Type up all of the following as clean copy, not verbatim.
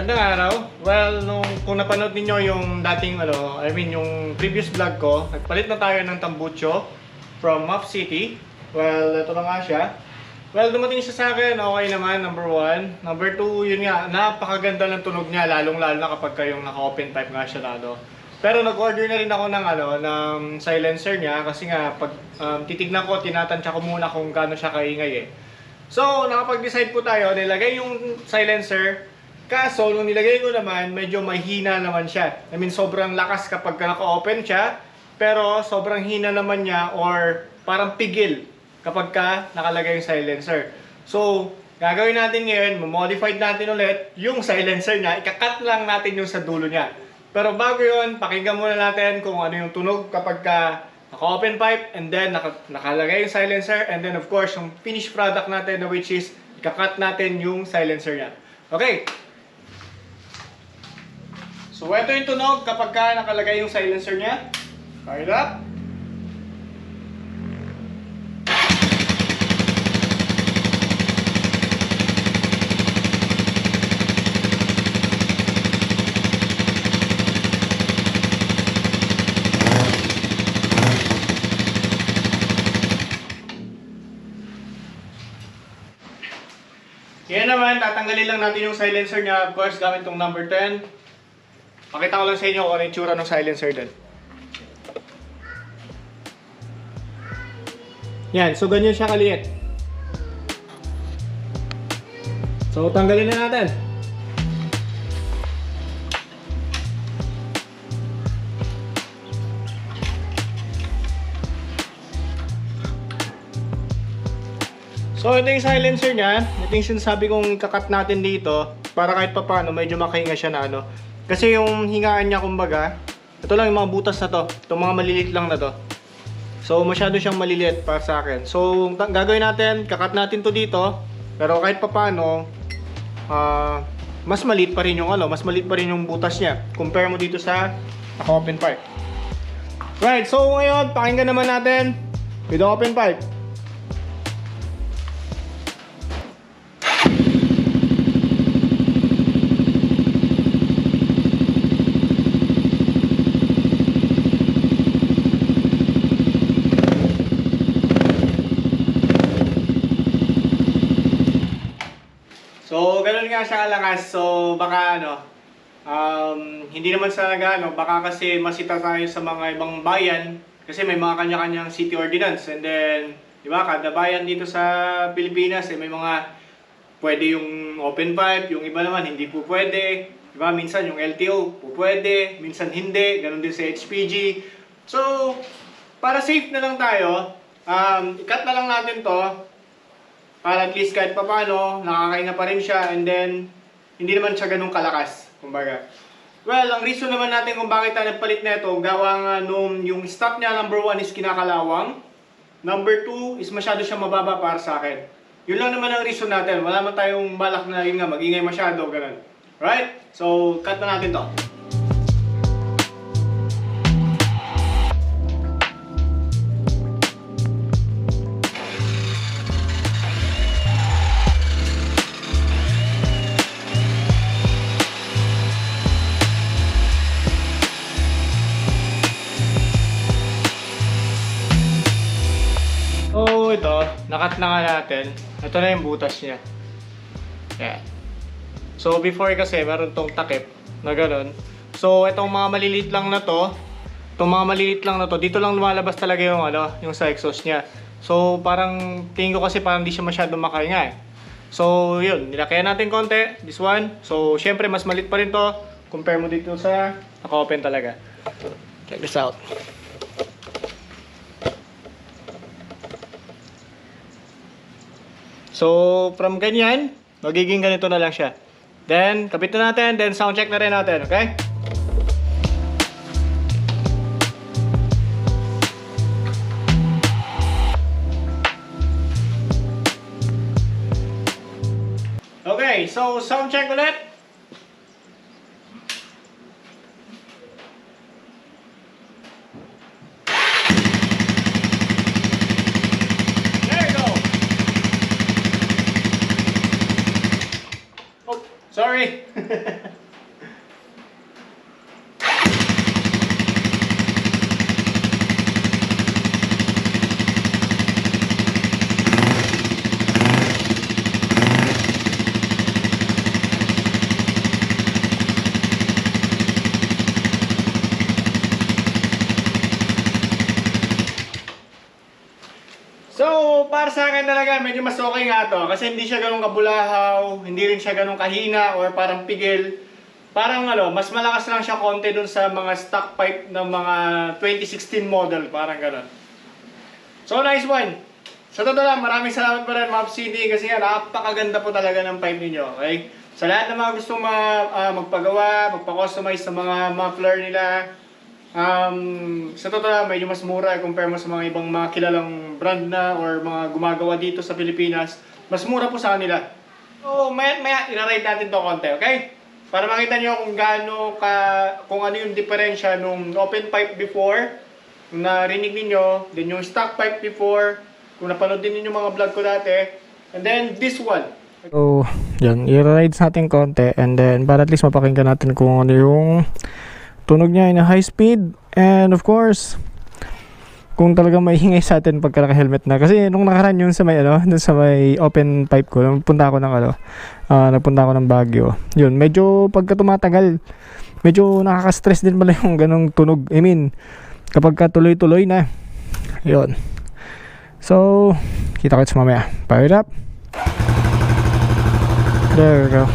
Magandang araw. Well, kung napanood ninyo yung dating yung previous vlog ko, nagpalit na tayo ng tambucho from Map City. Well, ito na nga siya. Well, dumating siya sa akin, okay naman, number 1. Number 2, yun nga, napakaganda ng tunog niya, lalong-lalo na kapag kayong naka-open pipe nga siya lalo. Pero nag-order na rin ako ng silencer niya kasi nga pag titignan ko, tinatansya ko muna kung gaano siya kaingay eh. So, nakapag-decide po tayo, nilagay yung silencer. Kaso, nung nilagay ko naman, medyo mahina naman siya. I mean, sobrang lakas kapag naka-open siya, pero sobrang hina naman niya or parang pigil kapag nakalagay yung silencer. So, gagawin natin ngayon, modify natin ulit yung silencer niya, ikakat lang natin yung sa dulo niya. Pero bago yun, pakinggan muna natin kung ano yung tunog kapag naka-open pipe, and then nakalagay yung silencer, and then of course, yung finished product natin, which is ikakat natin yung silencer niya. Okay. So, ito yung tunog kapag nakalagay yung silencer niya. Fire it up. Yan naman, tatanggalin lang natin yung silencer niya, of course, gamit tong number 10. Pakita ko lang sa inyo kung ano yung tsura ng silencer din. Yan, so ganyan siya kaliit. So, tanggalin na natin. So, ito yung silencer niya. Ito yung sinasabi kong kakat natin dito para kahit pa paano medyo makahinga siya na Kasi yung hingaan niya kumbaga, ito lang yung mga butas na to. Itong mga maliliit lang na to. So, masyado siyang maliliit para sa akin. So, gagawin natin, kakat natin to dito. Pero kahit pa paano, mas maliit pa rin yung mas maliit pa rin yung butas niya. Compare mo dito sa open pipe. Right, so ngayon, pakinggan naman natin with the open pipe. So, ganun nga siya kalakas. So, baka hindi naman sa baka kasi masita tayo sa mga ibang bayan kasi may mga kanya-kanyang city ordinance. And then, di ba, kada bayan dito sa Pilipinas, may mga pwede yung open pipe, yung iba naman hindi po pwede. Di ba, minsan yung LTO po pwede, minsan hindi, ganun din sa HPG. So, para safe na lang tayo, i-cut na lang natin to. Para at least kahit pa paano, nakakainga pa rin siya, and then hindi naman siya ganun kalakas, kumbaga. Well, ang reason naman natin kung bakit tayo nagpalit na ito, gawa nga yung stock niya, number 1 is kinakalawang, number 2 is masyado siya mababa para sa akin. Yun lang naman ang reason natin, wala man tayong balak na yun nga, magingay masyado, ganun. Right? So, cut na natin to. So, ito, nakat na nga natin. Ito na yung butas niya. Yan. So, before kasi, meron tong takip na gano'n. So, itong mga maliliit lang na to, dito lang lumalabas talaga yung, yung sa exhaust niya. So, parang, tingin ko kasi parang hindi siya masyadong makahinga eh. So, yun, nilakayan natin konti, this one. So, syempre, mas malit pa rin to, compare mo dito sa naka-open talaga. Check this out. So, from ganyan, magiging ganito na lang siya. Then, kapit na natin, then sound check na rin natin, okay? Okay, so sound check ulit. Sorry. So, para sa akin talaga, medyo mas okay nga to. Kasi hindi siya ganun kabulahaw, hindi rin siya ganun kahina or parang pigil. Parang mas malakas lang siya konti dun sa mga stock pipe ng mga 2016 model. Parang ganun. So, nice one. Sa totoo lang, maraming salamat pa rin, Map City, kasi nga napakaganda po talaga ng pipe ninyo. Okay? Sa lahat ng mga gustong magpagawa, magpa-customize sa mga muffler nila, sa totoo lang, medyo mas mura compare mo sa mga ibang mga kilalang brand na or mga gumagawa dito sa Pilipinas. Mas mura po sa kanila. So, maya i-ride natin to konti, okay? Para makita nyo kung kung ano yung diferensya nung open pipe before, kung narinig ninyo, then yung stock pipe before, kung napanood din ninyo mga vlog ko dati, and then this one. So, yan, i-ride natin konti and then para at least mapakinggan natin kung ano yung tunog niya in a high speed, and of course kung talagang maingay sa atin pagka naka-helmet na, kasi nung nakaraan yun sa may dun sa may open pipe ko, nagpunta ako ng Baguio, yun medyo pagka tumatagal medyo nakaka-stress din pala yung ganong tunog. I mean kapag ka tuloy-tuloy na yun. So kita-kits mamaya. Fire it up. There we go.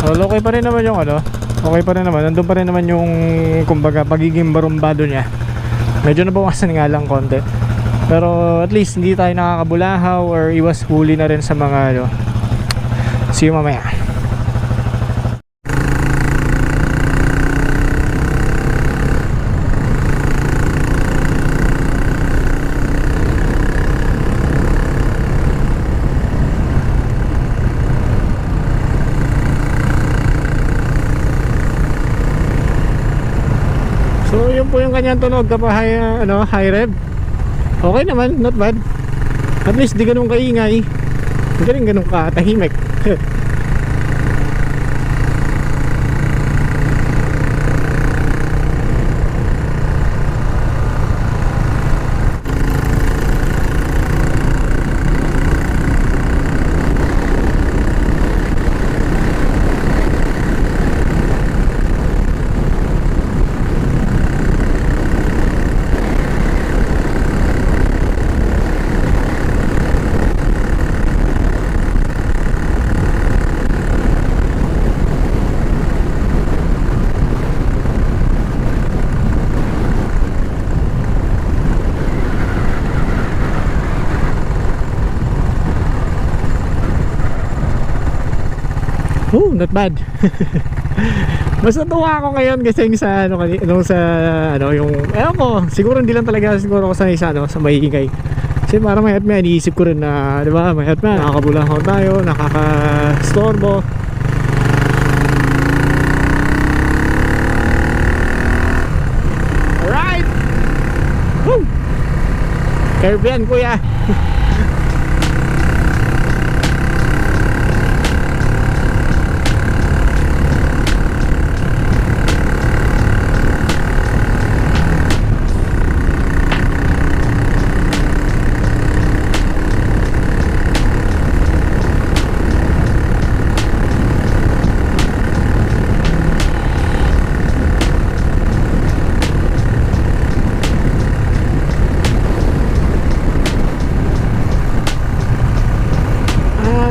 Well, okay pa rin naman yung okay pa rin naman, nandun pa rin naman yung kumbaga pagiging barumbado niya. Medyo nabawasan nga lang konti, pero at least hindi tayo nakakabulahaw or iwas huli na rin sa mga see you mamaya. So yun po yung kanyang tunog kapag high rev. Okay naman, not bad. At least di ganun kaingay, di rin ganun katahimik. Oh, not bad. Mas natuwa ako ngayon kasi sa yung ko, siguro hindi lang talaga siguro ako sanay sa maingay. Kasi parang may iniisip ko rin na, di ba, may nakakabulahaw tayo, nakaka-storbo. Alright! Woo! Curve yan, kuya.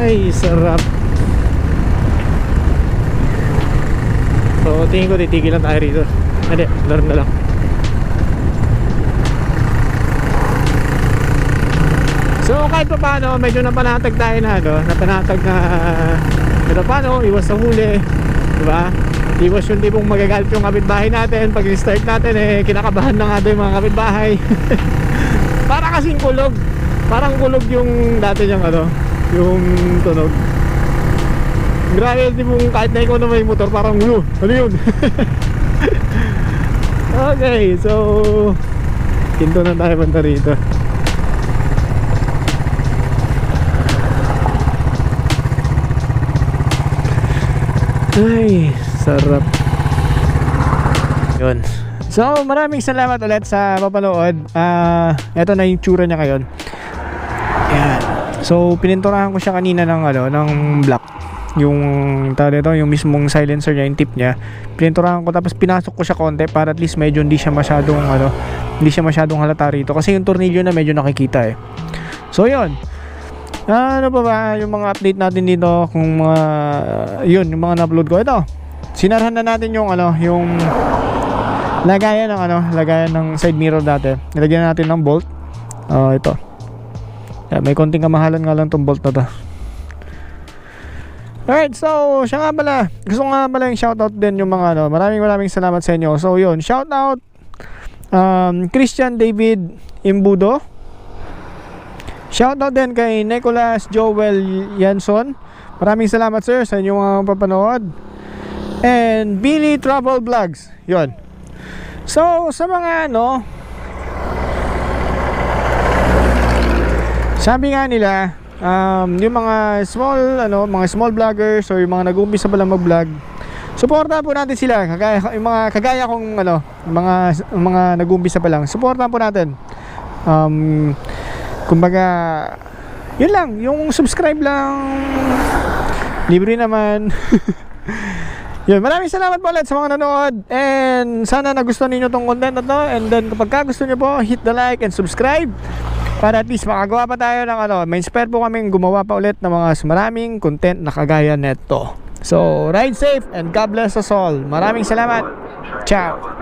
Ay, sarap. So tingin ko titigil lang tayo rito. Hindi, laro na lang. So kahit pa paano, medyo napanatag tayo na napanatag na kahit pa paano, iwas sa huli, diba? Iwas yung tipong magagalit yung kapitbahay natin. Pag start natin kinakabahan na nga doon yung mga kapitbahay. Para kasing kulog. Parang kulog yung dati niyang yung tunog. Grabe yung tipong kahit na ikaw na may motor, parang ano yun? Okay, so hinto na tayo banda rito. Ay, sarap. Yun. So maraming salamat ulit sa papanood. Ito na yung tsura niya ngayon. Ayan. So pininturahan ko siya kanina ng black. yung yung mismong silencer niya, yung tip niya. Pininturahan ko tapos pinasok ko siya konti para at least medyo hindi siya masyadong halata rito kasi yung tornilyo na medyo nakikita eh. So yun. Ano pa ba yung mga update natin dito kung mga yung mga na-upload ko ito. Sinarhan na natin yung yung lagayan ng side mirror dati. Nilagyan natin ng bolt. Ito. Yeah, may konting kamahalan nga lang tong bolt na to. Alright, so siya nga pala. Gusto nga pala yung shoutout din yung mga maraming salamat sa inyo. So yun, shoutout Christian David Imbudo. Shoutout din kay Nicholas Joel Yanson. Maraming salamat sir sa inyong mga papanood. And Billy Travel Vlogs. Yun. So sa mga sabi nga nila, yung mga small vloggers or yung mga nag-uumpisa pa lang mag-vlog, suportahan po natin sila. Yung mga kagaya kong mga nag-uumpisa pa lang, suportahan po natin. Kumbaga, yun lang, yung subscribe lang, libre naman. Yun, maraming salamat po ulit sa mga nanood. And sana nagustuhan ninyo tong content na to. And then kapag gusto nyo po, hit the like and subscribe para at least makagawa pa tayo ng may inspire po kaming gumawa pa ulit ng mga maraming content na kagaya neto. So, ride safe and God bless us all. Maraming salamat. Ciao.